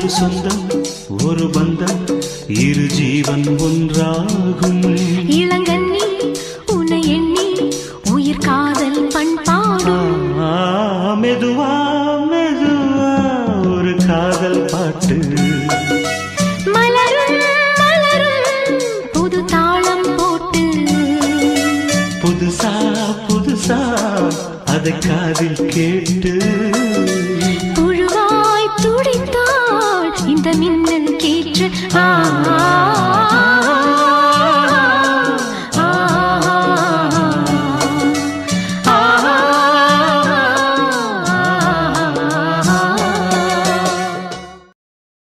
ஒரு சொந்தம் ஒரு பந்தம் இரு ஜீவன் ஒன்றாகும். இளங்கண்ணி உன்னை எண்ணி உயிர் காதல் பண்பாடும். மெதுவா மெதுவா ஒரு காதல் பாட்டு மலரும் மலரும் புது தாளம் போட்டு புதுசா புதுசா அதை காதில் கேட்டு புழுவாய் துடித்தாள் இந்த மின்னல் கேற்று.